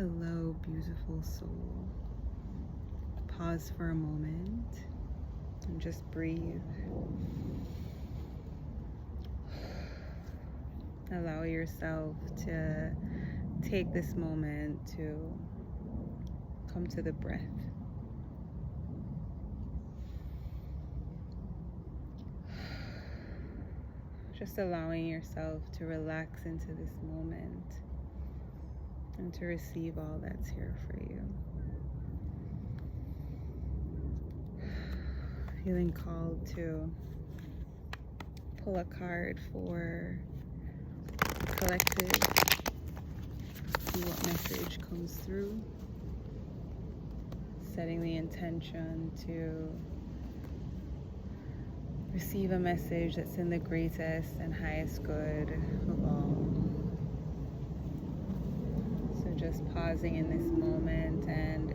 Hello, beautiful soul. Pause for a moment and just breathe. Allow yourself to take this moment to come to the breath. Just allowing yourself to relax into this moment and to receive all that's here for you. Feeling called to pull a card for collective. See what message comes through. Setting the intention to receive a message that's in the greatest and highest good of all. So just pausing in this moment and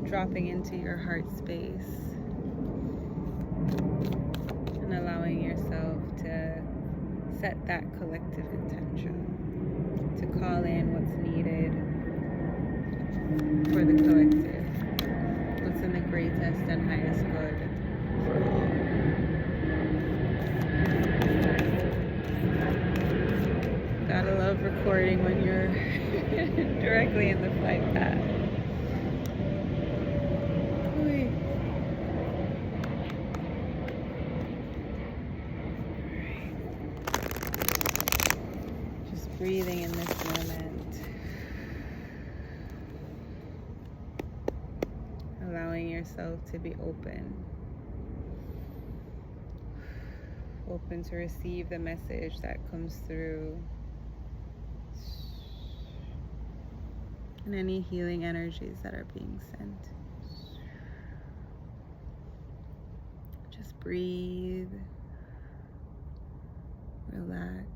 dropping into your heart space and allowing yourself to set that collective intention to call in what's needed for the collective, what's in the greatest and highest good for all. Gotta love recording when you're directly in the flight path. Just breathing in this moment. Allowing yourself to be open. Open to receive the message that comes through. And any healing energies that are being sent. Just breathe, relax,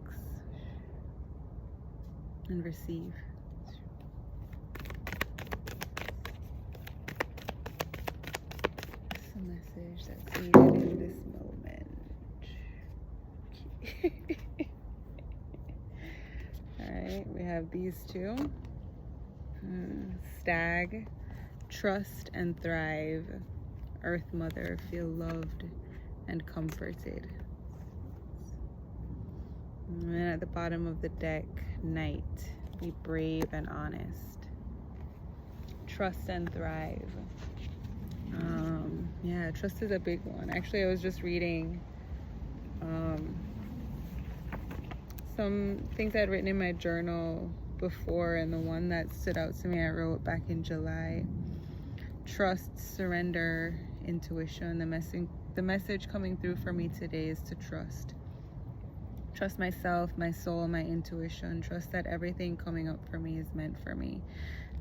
and receive. It's a message that's needed in this moment. Alright, we have these two. Stag, trust and thrive. Earth Mother, feel loved and comforted. And then at the bottom of the deck, Knight, be brave and honest. Trust and thrive. Yeah, trust is a big one. Actually, I was just reading some things I had written in my journal before, and the one that stood out to me I wrote back in July. Trust, surrender, intuition. The message coming through for me today is to trust. Trust myself, my soul, my intuition. Trust that everything coming up for me is meant for me,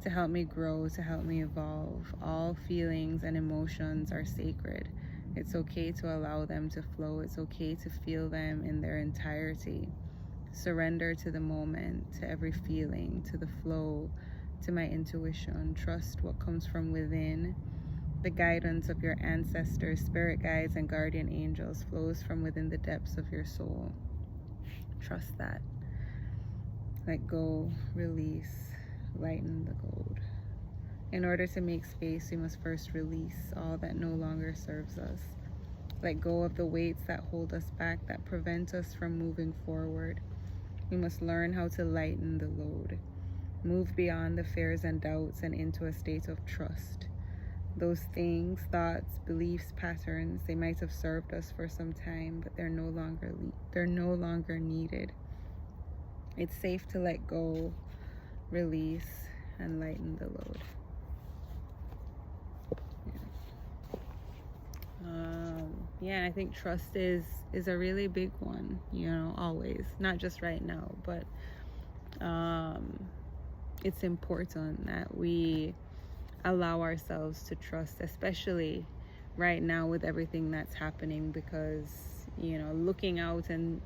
to help me grow, to help me evolve. All feelings and emotions are sacred. It's okay to allow them to flow. It's okay to feel them in their entirety. Surrender to the moment, to every feeling, to the flow, to my intuition. Trust what comes from within. The guidance of your ancestors, spirit guides, and guardian angels flows from within the depths of your soul. Trust that. Let go, release, lighten the gold. In order to make space, we must first release all that no longer serves us. Let go of the weights that hold us back, that prevent us from moving forward. We must learn how to lighten the load. Move beyond the fears and doubts and into a state of trust. Those things, thoughts, beliefs, patterns, they might have served us for some time, but they're no longer needed. It's safe to let go, release, and lighten the load. Yeah, I think trust is a really big one, always, not just right now, but it's important that we allow ourselves to trust, especially right now with everything that's happening, because looking out and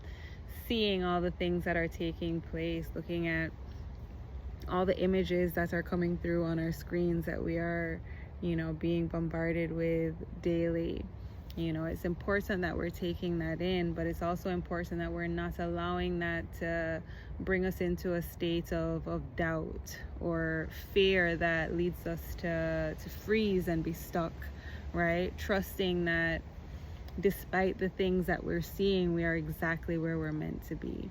seeing all the things that are taking place, looking at all the images that are coming through on our screens that we are being bombarded with daily, You know, it's important that we're taking that in, but it's also important that we're not allowing that to bring us into a state of doubt or fear that leads us to freeze and be stuck, right? Trusting that despite the things that we're seeing, we are exactly where we're meant to be,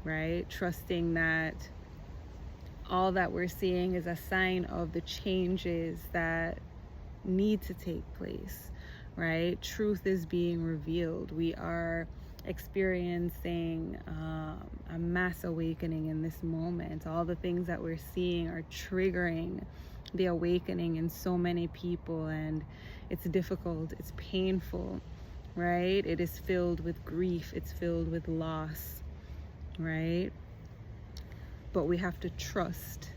right? Trusting that all that we're seeing is a sign of the changes that need to take place, right? Truth is being revealed. We are experiencing a mass awakening in this moment. All the things that we're seeing are triggering the awakening in so many people, and it's difficult, it's painful, right? It is filled with grief, it's filled with loss, right? But we have to trust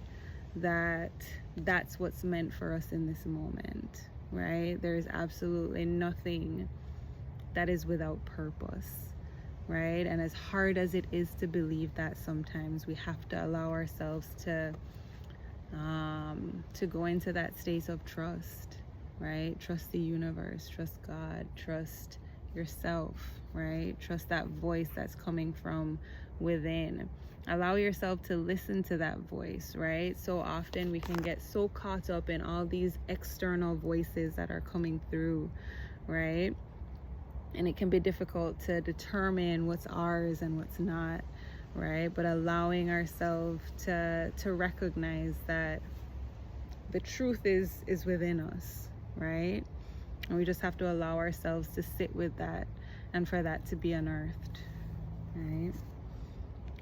that that's what's meant for us in this moment, right? There is absolutely nothing that is without purpose, right? And as hard as it is to believe that, sometimes we have to allow ourselves to go into that state of trust, right? Trust the universe, trust God, trust yourself, right? Trust that voice that's coming from within. Allow yourself to listen to that voice, right? So often we can get so caught up in all these external voices that are coming through, right? And it can be difficult to determine what's ours and what's not, right? But allowing ourselves to recognize that the truth is within us, right? And we just have to allow ourselves to sit with that and for that to be unearthed, right?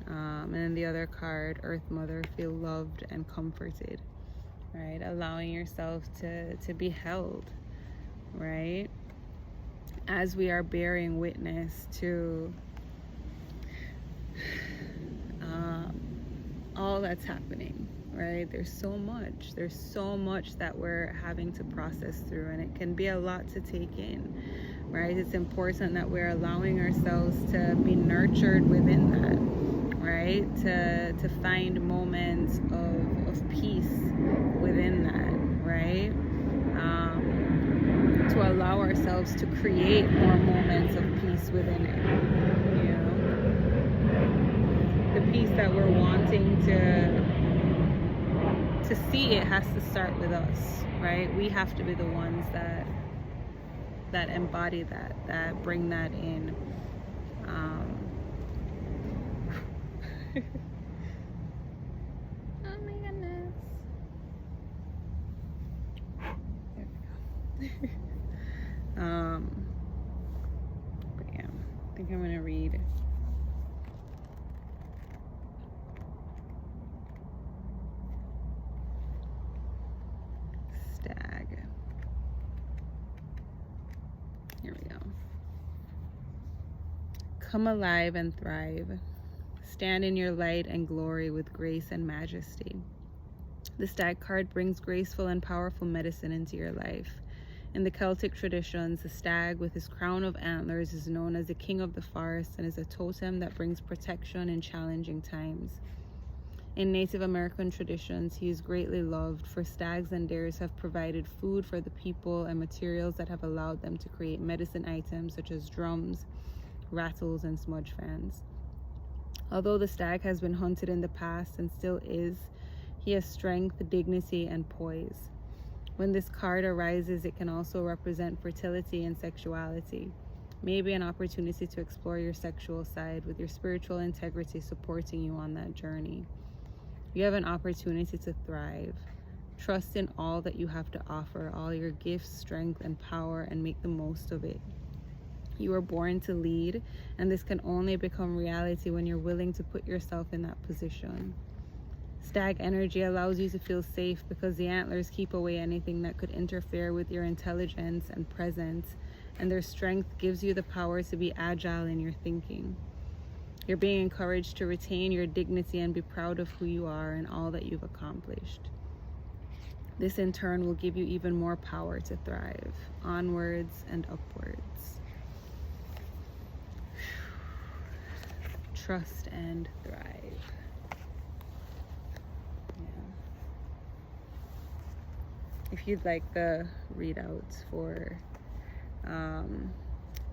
And then the other card, Earth Mother, feel loved and comforted, right? Allowing yourself to be held, right? As we are bearing witness to all that's happening, right? There's so much that we're having to process through, and it can be a lot to take in, right? It's important that we're allowing ourselves to be nurtured within that, right? To find moments of peace within that, right? To allow ourselves to create more moments of peace within it, you know? The peace that we're wanting to see, it has to start with us, right? We have to be the ones that embody that bring that in. Oh my goodness. There we go. But yeah, I think I'm gonna read Stag. Here we go. Come alive and thrive. Stand in your light and glory with grace and majesty. The Stag card brings graceful and powerful medicine into your life. In the Celtic traditions, the stag with his crown of antlers is known as the king of the forest and is a totem that brings protection in challenging times. In Native American traditions, he is greatly loved, for stags and dares have provided food for the people and materials that have allowed them to create medicine items such as drums, rattles, and smudge fans. Although the stag has been hunted in the past and still is, he has strength, dignity, and poise. When this card arises, it can also represent fertility and sexuality. Maybe an opportunity to explore your sexual side with your spiritual integrity supporting you on that journey. You have an opportunity to thrive. Trust in all that you have to offer, all your gifts, strength, and power, and make the most of it. You are born to lead, and this can only become reality when you're willing to put yourself in that position. Stag energy allows you to feel safe because the antlers keep away anything that could interfere with your intelligence and presence, and their strength gives you the power to be agile in your thinking. You're being encouraged to retain your dignity and be proud of who you are and all that you've accomplished. This in turn will give you even more power to thrive, onwards and upwards. Trust and thrive. If you'd like the readouts for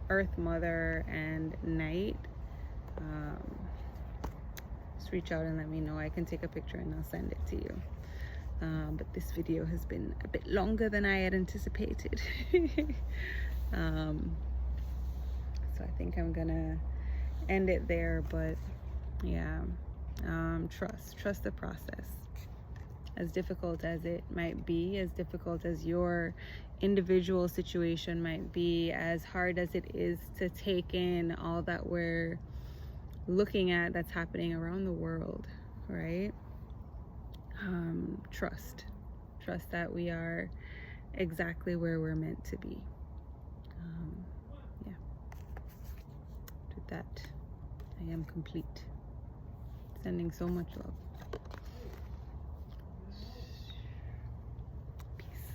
Earth Mother and Night, just reach out and let me know. I can take a picture and I'll send it to you. But this video has been a bit longer than I had anticipated. So I think I'm gonna end it there, but yeah, trust the process. As difficult as it might be, as difficult as your individual situation might be, as hard as it is to take in all that we're looking at that's happening around the world, right? Trust that we are exactly where we're meant to be. Yeah, with that, I am complete. Sending so much love. Peace.